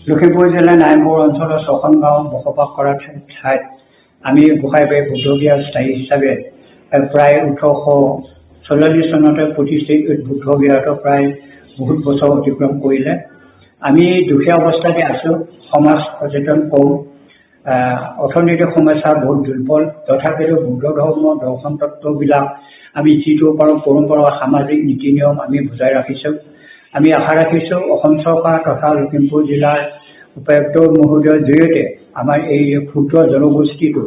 লখিমপুৰ জিলাৰ নাৰায়ণপুৰ অঞ্চলৰ 6খন গাঁও বসবাস কৰা ঠাইত আমি গোসাইবাৰী বুদ্ধবিহাৰ স্থায়ী হিচাপে প্ৰায় 1844 চনতে প্ৰতিষ্ঠিত বুদ্ধবিহাৰটো প্ৰায় বহুত বছৰ অতিক্ৰম কৰিলে। আমি দুখীয়া অৱস্থাতে আছোঁ, সমাজ সচেতন কম, অৰ্থনৈতিক সমস্যা বহুত দুৰ্বল, তথাপিতো বুদ্ধ ধৰ্মৰ দৰ্শন তত্ত্ববিলাক আমি যিটো পাৰোঁ পৰম্পৰা সামাজিক নীতি নিয়ম আমি বজাই ৰাখিছোঁ। আমি আশা ৰাখিছোঁ অসম চৰকাৰ তথা লখিমপুৰ জিলাৰ উপায়ুক্ত মহোদয়ৰ জৰিয়তে আমাৰ এই ক্ষুদ্ৰ জনগোষ্ঠীটো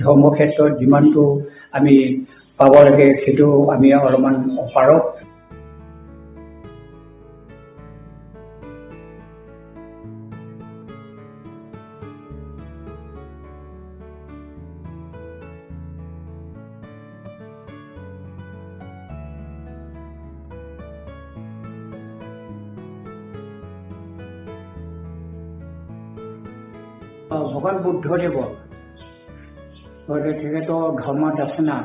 ধৰ্ম ক্ষেত্ৰত যিমানটো আমি পাব লাগে সেইটো আমি অলপমান পাৰোঁ। ভগৱান বুদ্ধদেৱৰ তেখেতৰ ধৰ্মত আছে না,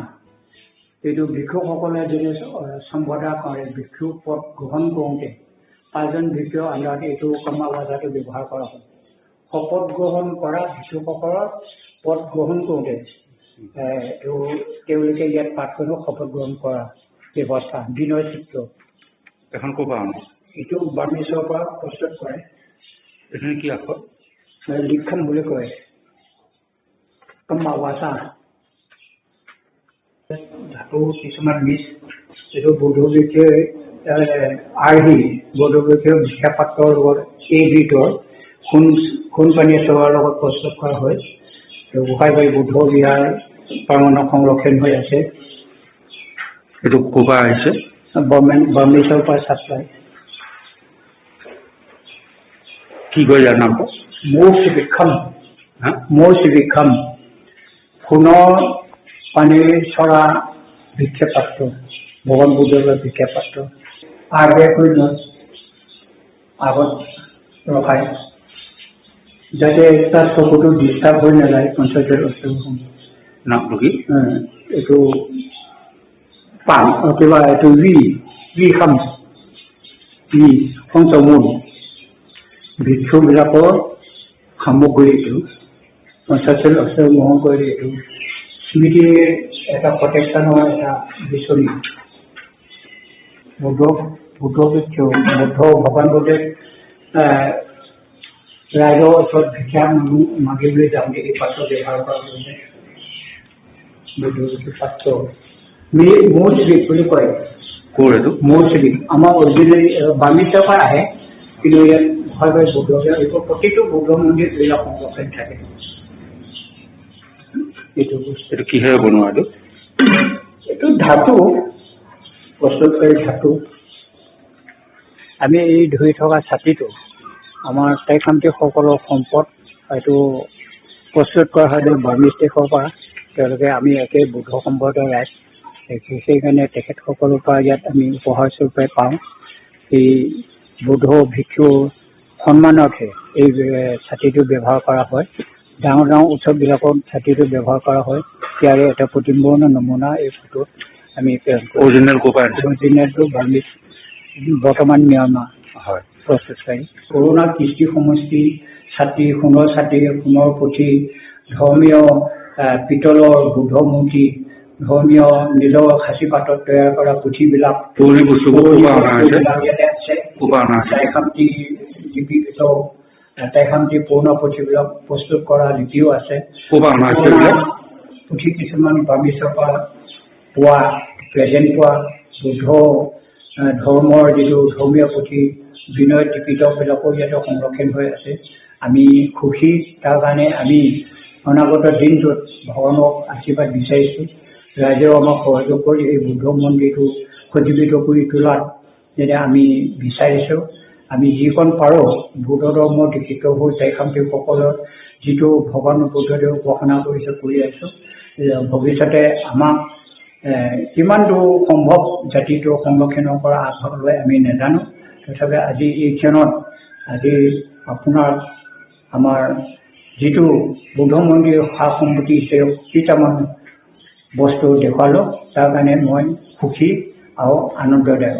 এইটো ভিক্ষুকসকলে যদি সম্বৰ্ধনা কৰে, ভিক্ষু পদ গ্ৰহণ কৰোঁতে 5জন ভিক্ষুৰ আণ্ডাৰত এইটো কৰ্মাৱধাটো ব্যৱহাৰ কৰা হয়। শপত গ্ৰহণ কৰা ভিক্ষুকসকলৰ পদ গ্ৰহণ কৰোঁতে তেওঁলোকে ইয়াত পাঠ কৰিব শপত গ্ৰহণ কৰা ব্যৱস্থা বিনয় চিত্ৰ। এখন ক'ৰ পৰা আনে? এইটো বাৰ্মিছৰ পৰা প্ৰস্তুত কৰে। এইখিনি কি আখৰ? লিখন বুলি কয় কৰ্মাৱাচা। ধাতু কিছুমান মিছ, এইটো বৌদ্ধবিক্ষৰ আৰ্হি বৌদ্ধবিক্ষৰ ভিক্ষা পাত্ৰৰ লগত এই দুইটোৰ সোণ পানীয়ে চোৱাৰ লগত প্ৰস্তুত কৰা হয়। গোসাইবাৰী বুদ্ধ বিহাৰ প্ৰাংগণত সংৰক্ষণ হৈ আছে। এইটো ক'ৰ পৰা আহিছে? বাৰ্মিছৰ পৰা ছাপ্লাই। কি কয় ইয়াৰ নামটো? মোৰ শিবিক্ষম সোণৰ পানীৰ চৰা ভিক্ষা পাত্ৰ, ভগৱান বুদ্ধদেৱৰ ভিক্ষা পাত্ৰ। আগত ৰখাই যাতে তাৰ চকুটো ডিষ্টাৰ্ব হৈ নাযায়। পঞ্চায়তৰ নামটো কি? এইটো কিবা এইটো পঞ্চমূল ভিক্ষুবিলাকৰ সামগ্ৰী এইটো পঞ্চায়তৰ অস্ত্ৰ গ্ৰহণ কৰি এইটো স্মৃতিৰ এটা প্ৰটেকশ্যনৰ এটা বিচনী। বুদ্ধ ভিক্ষু ভগৱান বুদ্ধদেৱ ৰাইজৰ ওচৰত ভিক্ষা মাগিবলৈ যাওঁতে এই পাত্ৰ ব্যৱহাৰ কৰা হৈছে। বুদ্ধ ভিক্ষু পাত্ৰ মোৰ চিবিক বুলি কয়। ক'ৰ এইটো? মোৰ চিবিক আমাৰ অৰিজিনেলি বাৰ্মিছৰ পৰা আহে, কিন্তু ইয়াত গোসাইবাৰী বুদ্ধ এইটো প্ৰতিটো বুদ্ধ মন্দিৰ এইবিলাক সংৰক্ষণ থাকে। এইটো কিহেৰে বনোৱা? এইটো ধাতু প্ৰস্তুতকাৰী ধাতু। আমি এই ধৰি থকা ছাতিটো আমাৰ টাইকান্তিসকলৰ সম্পদ। এইটো প্ৰস্তুত কৰা হয় বাৰ্মিছ দেশৰ পৰা। তেওঁলোকে আমি একে বুদ্ধ সম্প্ৰদায়ৰ ৰাইজ, সেইকাৰণে তেখেতসকলৰ পৰা ইয়াত আমি উপহাৰ স্বৰূপে পাওঁ। এই বুদ্ধ ভিক্ষু সন্মানাৰ্থে এই ছাতিটো ব্যৱহাৰ কৰা হয়। ডাঙৰ ডাঙৰ উৎসৱবিলাকত ছাতিটো ব্যৱহাৰ কৰা হয়। ইয়াৰে এটা প্ৰতিম্বৰ্ণ নমুনা এই ফটোত আমি অৰিজিনেল ক'ৰ পৰা আনিছে? অৰিজিনেলটো বাৰ্মিছ, বৰ্তমান ম্যানমাৰ হয় প্ৰস্তুতকাৰী। কৰোণা কৃষ্টি সমষ্টি ছাতি, সোণৰ ছাতি, সোণৰ পুথি, ধৰ্মীয় পিতলৰ বুদ্ধ মূৰ্তি, ধৰ্মীয় নিজৰ সাঁচি পাতত তৈয়াৰ কৰা পুথিবিলাক ইয়াতে আছে। টাইখান্তি পুৰণা পুথিবিলাক প্ৰস্তুত কৰা লিপিও আছে। পুথি কিছুমান বাৰ্মিছৰ পৰা পোৱা প্ৰেজেণ্ট পোৱা বুদ্ধ ধৰ্মৰ যিটো ধৰ্মীয় পুথি বিনয় ত্ৰিপিটকবিলাকো ইয়াতে সংৰক্ষণ হৈ আছে। আমি সুখী, তাৰ কাৰণে আমি অনাগত দিনটোত ভগৱানক আশীৰ্বাদ বিচাৰিছোঁ। ৰাইজেও আমাক সহযোগ কৰি এই বুদ্ধ মন্দিৰটো সজীৱিত কৰি তোলাত যেনে আমি বিচাৰিছোঁ। আমি যিকণ পাৰোঁ বুদ্ধ ধৰ্মৰ দীক্ষিতবোৰ টাইখান্তিসকলৰ যিটো ভগৱান বুদ্ধদেৱ উপাসনা কৰিছে কৰি আছোঁ। ভৱিষ্যতে আমাক কিমানটো সম্ভৱ জাতিটো সংৰক্ষণ কৰা আগভাগলৈ আমি নাজানো। তথাপি আজি এই ক্ষণত আপোনাৰ আমাৰ যিটো বুদ্ধ মন্দিৰ সা সম্পত্তি হিচাপে কেইটামান বস্তু দেখুৱালোঁ, তাৰ কাৰণে মই সুখী আৰু আনন্দদায়ক।